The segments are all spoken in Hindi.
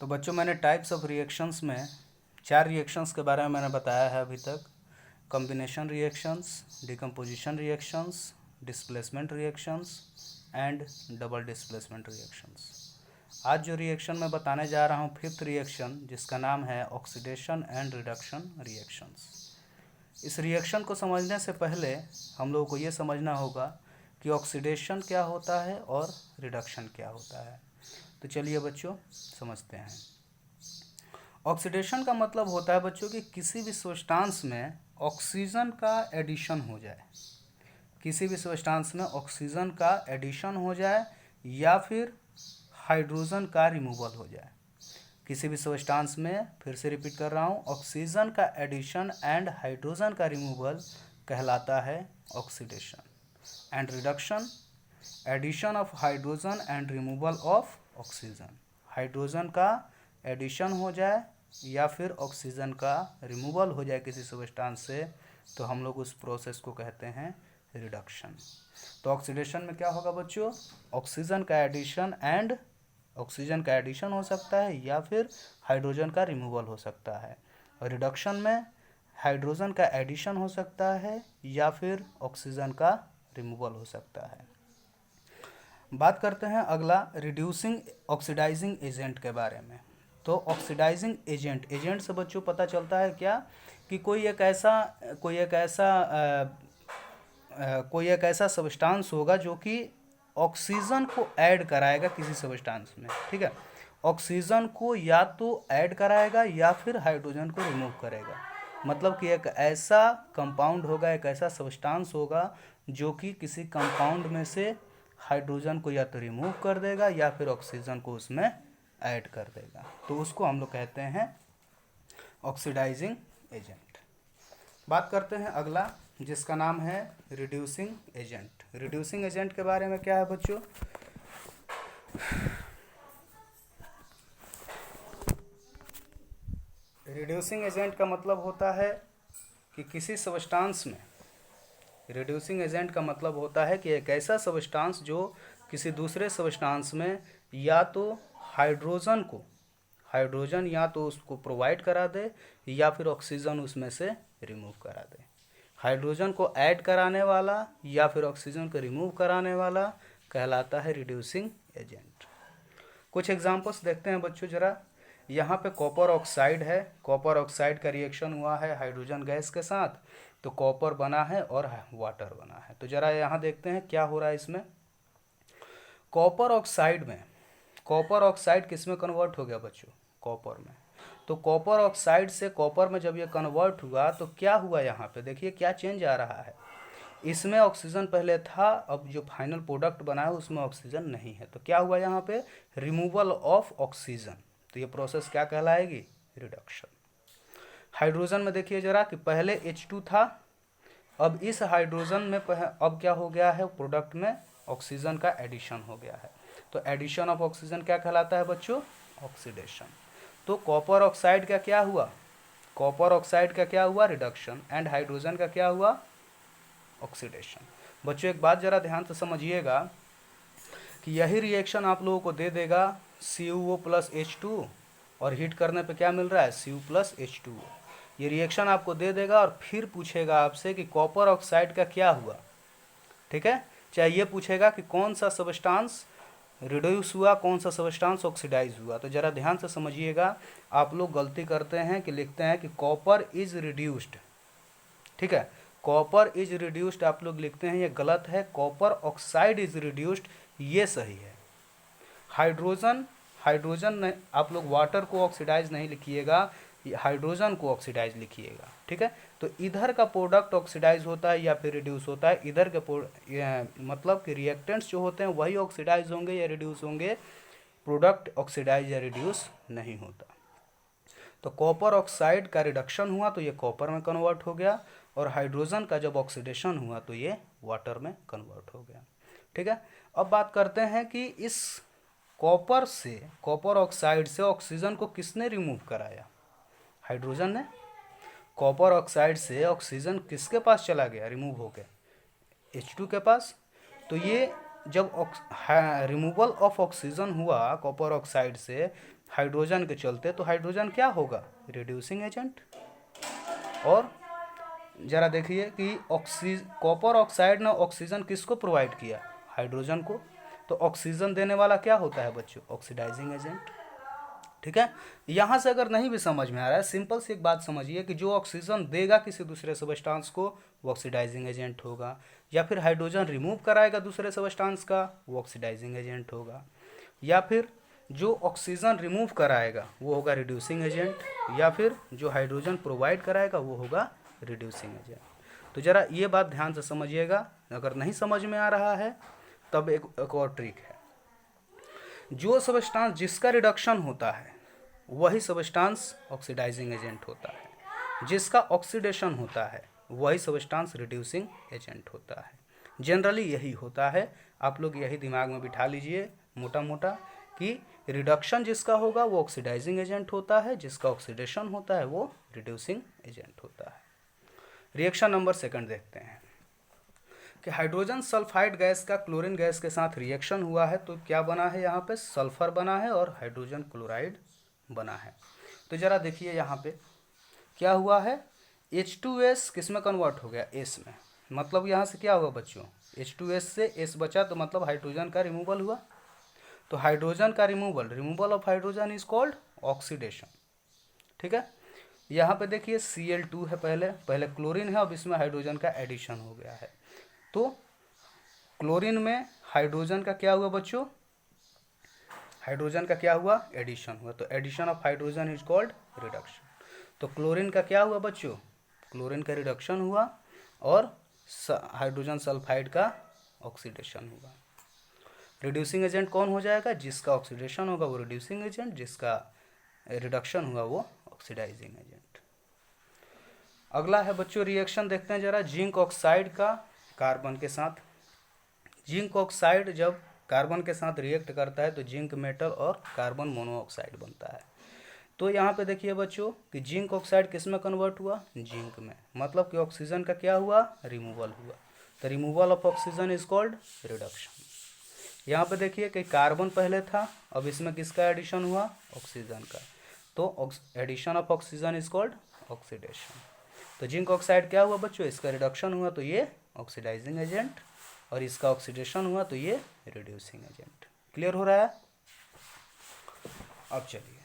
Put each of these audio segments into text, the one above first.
तो बच्चों मैंने टाइप्स ऑफ रिएक्शंस में 4 रिएक्शंस के बारे में मैंने बताया है अभी तक। Combination reactions, decomposition reactions, displacement reactions and double displacement reactions. आज जो रिएक्शन मैं बताने जा रहा हूँ फिफ्थ रिएक्शन, जिसका नाम है ऑक्सीडेशन एंड रिडक्शन रिएक्शंस। इस रिएक्शन को समझने से पहले हम लोगों को ये समझना होगा कि ऑक्सीडेशन क्या होता है और रिडक्शन क्या होता है। तो चलिए बच्चों समझते हैं। ऑक्सीडेशन का मतलब होता है बच्चों कि किसी भी सब्सटेंस में ऑक्सीजन का एडिशन हो जाए, किसी भी सब्सटेंस में ऑक्सीजन का एडिशन हो जाए या फिर हाइड्रोजन का रिमूवल हो जाए। किसी भी सब्सटेंस में, फिर से रिपीट कर रहा हूँ, ऑक्सीजन का एडिशन एंड हाइड्रोजन का रिमूवल कहलाता है oxidation. And reduction, addition of hydrogen and removal of oxygen. Hydrogen का एडिशन हो जाए या फिर ऑक्सीजन का रिमूवल हो जाए किसी सब्सटेंस से, तो हम लोग उस प्रोसेस को कहते हैं रिडक्शन। तो ऑक्सीडेशन में क्या होगा बच्चों, ऑक्सीजन का एडिशन एंड ऑक्सीजन का एडिशन हो सकता है या फिर हाइड्रोजन का रिमूवल हो सकता है। और रिडक्शन में हाइड्रोजन का एडिशन हो सकता है या फिर ऑक्सीजन का रिमूवल हो सकता है। बात करते हैं अगला रिड्यूसिंग ऑक्सीडाइजिंग एजेंट के बारे में। तो ऑक्सीडाइजिंग एजेंट, एजेंट से बच्चों पता चलता है क्या कि कोई एक ऐसा सब्सटेंस होगा जो कि ऑक्सीजन को ऐड कराएगा किसी सब्सटेंस में। ठीक है, ऑक्सीजन को या तो ऐड कराएगा या फिर हाइड्रोजन को रिमूव करेगा। मतलब कि एक ऐसा कंपाउंड होगा, एक ऐसा सब्सटेंस होगा जो कि किसी कंपाउंड में से हाइड्रोजन को या तो रिमूव कर देगा या फिर ऑक्सीजन को उसमें ऐड कर देगा। तो उसको हम लोग कहते हैं ऑक्सीडाइजिंग एजेंट। बात करते हैं अगला, जिसका नाम है रिड्यूसिंग एजेंट। रिड्यूसिंग एजेंट के बारे में क्या है बच्चों, रिड्यूसिंग एजेंट का मतलब होता है कि किसी सब्सटेंस में, रिड्यूसिंग एजेंट का मतलब होता है कि एक ऐसा सब्सटेंस जो किसी दूसरे सब्सटेंस में या तो हाइड्रोजन या तो उसको प्रोवाइड करा दे या फिर ऑक्सीजन उसमें से रिमूव करा दे। हाइड्रोजन को ऐड कराने वाला या फिर ऑक्सीजन को रिमूव कराने वाला कहलाता है रिड्यूसिंग एजेंट। कुछ एग्जांपल्स देखते हैं बच्चों जरा। यहाँ पे कॉपर ऑक्साइड है, कॉपर ऑक्साइड का रिएक्शन हुआ है हाइड्रोजन गैस के साथ, तो कॉपर बना है और वाटर बना है। तो जरा यहाँ देखते हैं क्या हो रहा है इसमें। कॉपर ऑक्साइड में, कॉपर ऑक्साइड किस में कन्वर्ट हो गया बच्चों, कॉपर में। तो कॉपर ऑक्साइड से कॉपर में जब ये कन्वर्ट हुआ तो क्या हुआ, यहाँ पे देखिए क्या चेंज आ रहा है। इसमें ऑक्सीजन पहले था, अब जो फाइनल प्रोडक्ट बना है उसमें ऑक्सीजन नहीं है। तो क्या हुआ यहाँ पे, रिमूवल ऑफ ऑक्सीजन। तो ये प्रोसेस क्या कहलाएगी, रिडक्शन। हाइड्रोजन में देखिए जरा कि पहले H2 था, अब इस हाइड्रोजन में अब क्या हो गया है, प्रोडक्ट में ऑक्सीजन का एडिशन हो गया है। तो एडिशन ऑफ ऑक्सीजन क्या कहलाता है बच्चों, ऑक्सीडेशन। तो कॉपर ऑक्साइड का क्या हुआ, कॉपर ऑक्साइड का क्या हुआ, रिडक्शन, एंड हाइड्रोजन का क्या हुआ, ऑक्सीडेशन। बच्चों एक बात जरा ध्यान से समझिएगा कि यही रिएक्शन आप लोगों को दे देगा CuO प्लस H2 और हीट करने पे क्या मिल रहा है, Cu प्लस H2O। ये रिएक्शन आपको दे देगा और फिर पूछेगा आपसे कि कॉपर ऑक्साइड का क्या हुआ। ठीक है, चाहे ये पूछेगा कि कौन सा सब्सटेंस रिड्यूस हुआ, कौन सा सब्सटेंस ऑक्सीडाइज हुआ। तो ज़रा ध्यान से समझिएगा, आप लोग गलती करते हैं कि लिखते हैं कि कॉपर इज रिड्यूस्ड। ठीक है, कॉपर इज रिड्यूस्ड आप लोग लिखते हैं, ये गलत है। कॉपर ऑक्साइड इज रिड्यूस्ड, ये सही है। हाइड्रोजन ने, आप लोग वाटर को ऑक्सीडाइज नहीं लिखिएगा, हाइड्रोजन को ऑक्सीडाइज लिखिएगा। ठीक है, तो इधर का प्रोडक्ट ऑक्सीडाइज होता है या फिर रिड्यूस होता है, इधर के मतलब कि रिएक्टेंट्स जो होते हैं वही ऑक्सीडाइज होंगे या रिड्यूस होंगे, प्रोडक्ट ऑक्सीडाइज या रिड्यूस नहीं होता। तो कॉपर ऑक्साइड का रिडक्शन हुआ तो ये कॉपर में कन्वर्ट हो गया, और हाइड्रोजन का जब ऑक्सीडेशन हुआ तो ये वाटर में कन्वर्ट हो गया। ठीक है, अब बात करते हैं कि इस कॉपर ऑक्साइड से ऑक्सीजन को किसने रिमूव कराया, हाइड्रोजन ने। कॉपर ऑक्साइड से ऑक्सीजन किसके पास चला गया, रिमूव हो गया, H2 के पास। तो ये जब रिमूवल ऑफ ऑक्सीजन हुआ कॉपर ऑक्साइड से हाइड्रोजन के चलते, तो हाइड्रोजन क्या होगा? Reducing agent. और जरा देखिए कि कॉपर ऑक्साइड ने ऑक्सीजन किसको प्रोवाइड किया? हाइड्रोजन को। तो ऑक्सीजन देने वाला क्या होता है बच्चों? Oxidising agent. ठीक है, यहाँ से अगर नहीं भी समझ में आ रहा है, सिंपल सी एक बात समझिए कि जो ऑक्सीजन देगा किसी दूसरे सबस्टांस को वो ऑक्सीडाइजिंग एजेंट होगा, या फिर हाइड्रोजन रिमूव कराएगा दूसरे सबस्टांस का वो ऑक्सीडाइजिंग एजेंट होगा, या फिर जो ऑक्सीजन रिमूव कराएगा वो होगा रिड्यूसिंग एजेंट, या फिर जो हाइड्रोजन प्रोवाइड कराएगा वो होगा रिड्यूसिंग एजेंट। तो ज़रा ये बात ध्यान से समझिएगा, अगर नहीं समझ में आ रहा है तब एक और ट्रिक है। जो सबस्टांस जिसका रिडक्शन होता है वही सबस्टांस ऑक्सीडाइजिंग एजेंट होता है, जिसका ऑक्सीडेशन होता है वही सबस्टांस रिड्यूसिंग एजेंट होता है। जनरली यही होता है, आप लोग यही दिमाग में बिठा लीजिए मोटा मोटा कि रिडक्शन जिसका होगा वो ऑक्सीडाइजिंग एजेंट होता है, जिसका ऑक्सीडेशन होता है वो रिड्यूसिंग एजेंट होता है। रिएक्शन नंबर सेकंड देखते हैं कि हाइड्रोजन सल्फाइड गैस का क्लोरीन गैस के साथ रिएक्शन हुआ है, तो क्या बना है? यहाँ पे सल्फर बना है और हाइड्रोजन क्लोराइड बना है। तो जरा देखिए यहाँ पे क्या हुआ है, H2S किस में कन्वर्ट हो गया? S में। मतलब यहाँ से क्या हुआ बच्चों? H2S से S बचा, तो मतलब हाइड्रोजन का रिमूवल हुआ। तो हाइड्रोजन का removal of hydrogen is called oxidation. ठीक है, यहाँ पे देखिए Cl2 है, पहले क्लोरीन है, अब इसमें हाइड्रोजन का एडिशन हो गया है। तो क्लोरीन में हाइड्रोजन का क्या हुआ बच्चों? हाइड्रोजन का क्या हुआ? एडिशन हुआ। तो addition of hydrogen is called reduction. तो क्लोरीन का क्या हुआ बच्चों? क्लोरीन का रिडक्शन हुआ और हाइड्रोजन सल्फाइड का ऑक्सीडेशन हुआ। रिड्यूसिंग एजेंट कौन हो जाएगा? जिसका ऑक्सीडेशन होगा वो रिड्यूसिंग एजेंट, जिसका रिडक्शन हुआ वो ऑक्सीडाइजिंग एजेंट। अगला है बच्चों रिएक्शन, देखते हैं जरा जिंक ऑक्साइड का कार्बन के साथ। जिंक ऑक्साइड जब कार्बन के साथ रिएक्ट करता है तो जिंक मेटल और कार्बन मोनोऑक्साइड बनता है। तो यहाँ पे देखिए बच्चों कि जिंक ऑक्साइड किस में कन्वर्ट हुआ? जिंक में। मतलब कि ऑक्सीजन का क्या हुआ? रिमूवल हुआ। तो removal of oxygen is called reduction. यहाँ पे देखिए कि कार्बन पहले था, अब इसमें किसका एडिशन हुआ? ऑक्सीजन का। तो addition of oxygen is called oxidation. तो जिंक ऑक्साइड क्या हुआ बच्चों? इसका रिडक्शन हुआ तो ये ऑक्सीडाइजिंग एजेंट, और इसका ऑक्सीडेशन हुआ तो ये रिड्यूसिंग एजेंट। क्लियर हो रहा है? अब चलिए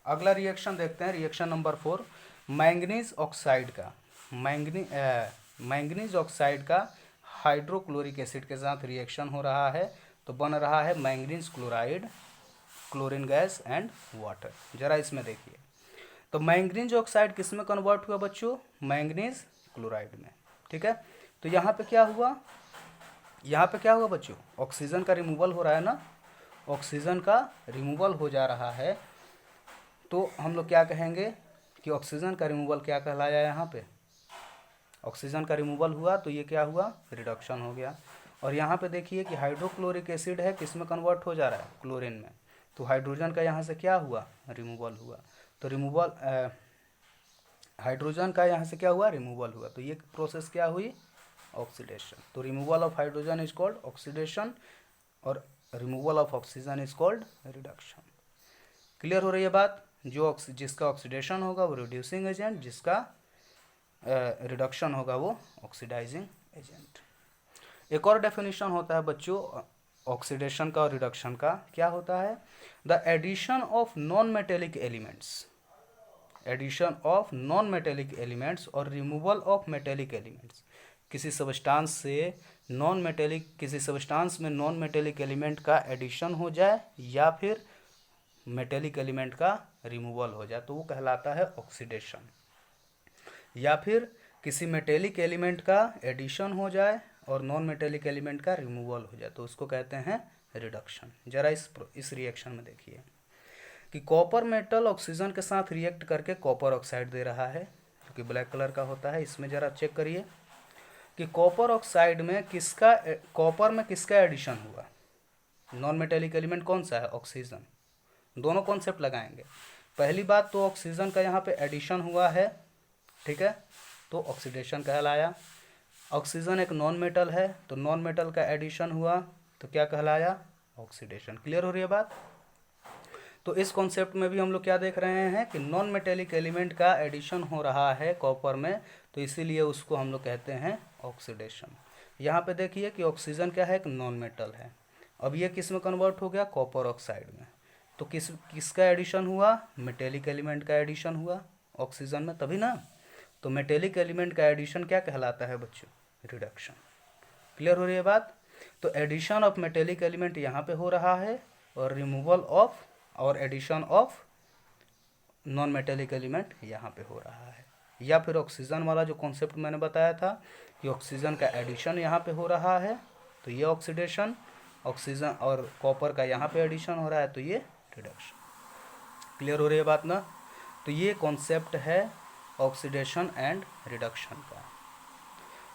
अगला रिएक्शन देखते हैं, रिएक्शन नंबर 4। मैंगनीज ऑक्साइड का मैंगनीज ऑक्साइड का हाइड्रोक्लोरिक एसिड के साथ रिएक्शन हो रहा है, तो बन रहा है manganese chloride, chlorine gas and water. जरा इसमें देखिए, तो मैंगनीज ऑक्साइड किस में कन्वर्ट हुआ बच्चों? मैंगनीज क्लोराइड में। ठीक है, तो यहाँ पे क्या हुआ? यहाँ पे क्या हुआ बच्चों? ऑक्सीजन का रिमूवल हो रहा है ना, ऑक्सीजन का रिमूवल हो जा रहा है, तो हम लोग क्या कहेंगे कि ऑक्सीजन का रिमूवल क्या कहलाया? यहाँ पे ऑक्सीजन का रिमूवल हुआ तो ये क्या हुआ? रिडक्शन हो गया। और यहाँ पे देखिए कि हाइड्रोक्लोरिक एसिड है, किस में कन्वर्ट हो जा रहा है? क्लोरीन में। तो हाइड्रोजन का यहाँ से क्या हुआ? रिमूवल हुआ। तो रिमूवल हाइड्रोजन का यहाँ से क्या हुआ? रिमूवल हुआ। तो ये प्रोसेस क्या हुई? ऑक्सीडेशन। तो removal of hydrogen is called oxidation और removal of oxygen is called reduction. Clear हो रही है बात? जिसका ऑक्सीडेशन होगा वो रिड्यूसिंग एजेंट, जिसका रिडक्शन होगा वो ऑक्सीडाइजिंग एजेंट। एक और डेफिनेशन होता है बच्चों ऑक्सीडेशन का और रिडक्शन का। क्या होता है? The addition of non metallic elements, addition of non metallic elements और रिमूवल ऑफ मेटेलिक एलिमेंट्स। किसी सबस्टांस से नॉन मेटेलिक, किसी सबस्टांस में नॉन मेटेलिक एलिमेंट का एडिशन हो जाए या फिर मेटेलिक एलिमेंट का रिमूवल हो जाए तो वो कहलाता है ऑक्सीडेशन। या फिर किसी मेटेलिक एलिमेंट का एडिशन हो जाए और नॉन मेटेलिक एलिमेंट का रिमूवल हो जाए तो उसको कहते हैं रिडक्शन। जरा इस रिएक्शन में देखिए कि कॉपर मेटल ऑक्सीजन के साथ रिएक्ट करके कॉपर ऑक्साइड दे रहा है जो कि ब्लैक कलर का होता है। इसमें जरा चेक करिए कि कॉपर ऑक्साइड में कॉपर में किसका एडिशन हुआ? नॉन मेटेलिक एलिमेंट कौन सा है? ऑक्सीजन। दोनों कॉन्सेप्ट लगाएंगे। पहली बात तो ऑक्सीजन का यहाँ पे एडिशन हुआ है, ठीक है, तो ऑक्सीडेशन कहलाया। ऑक्सीजन एक नॉन मेटल है तो नॉन मेटल का एडिशन हुआ तो क्या कहलाया, ऑक्सीडेशन। क्लियर हो रही है बात। तो इस कॉन्सेप्ट में भी हम लोग क्या देख रहे हैं कि नॉन मेटेलिक एलिमेंट का एडिशन हो रहा है कॉपर में, तो इसीलिए उसको हम लोग कहते हैं ऑक्सीडेशन। यहाँ पे देखिए कि ऑक्सीजन क्या है, एक नॉन मेटल है। अब ये किस में कन्वर्ट हो गया, कॉपर ऑक्साइड में। तो किसका एडिशन हुआ, मेटेलिक एलिमेंट का एडिशन हुआ ऑक्सीजन में, तभी ना। तो मेटेलिक एलिमेंट का एडिशन क्या कहलाता है बच्चों, रिडक्शन। क्लियर हो रही है बात। तो एडिशन ऑफ मेटेलिक एलिमेंट यहाँ पे हो रहा है, और रिमूवल ऑफ और addition of non metallic element यहाँ पे हो रहा है। या फिर ऑक्सीजन वाला जो कॉन्सेप्ट मैंने बताया था कि ऑक्सीजन का एडिशन यहाँ पे हो रहा है, तो ये ऑक्सीडेशन, ऑक्सीजन और कॉपर का यहाँ पे एडिशन हो रहा है, तो ये रिडक्शन। क्लियर हो रही है बात ना। तो ये कॉन्सेप्ट है ऑक्सीडेशन एंड रिडक्शन का।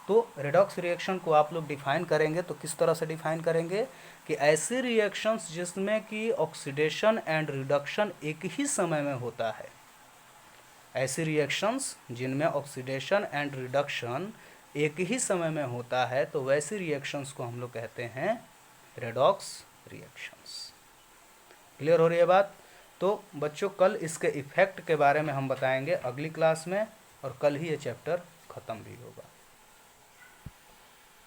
तो रिडॉक्स रिएक्शन को आप लोग डिफाइन करेंगे तो किस तरह से डिफाइन करेंगे कि ऐसे रिएक्शंस जिसमें कि ऑक्सीडेशन एंड रिडक्शन एक ही समय में होता है, ऐसी रिएक्शंस जिनमें ऑक्सीडेशन एंड रिडक्शन एक ही समय में होता है, तो वैसी रिएक्शंस को हम लोग कहते हैं रेडॉक्स रिएक्शंस। क्लियर हो रही है बात। तो बच्चों कल इसके इफेक्ट के बारे में हम बताएंगे अगली क्लास में, और कल ही ये चैप्टर ख़त्म भी होगा।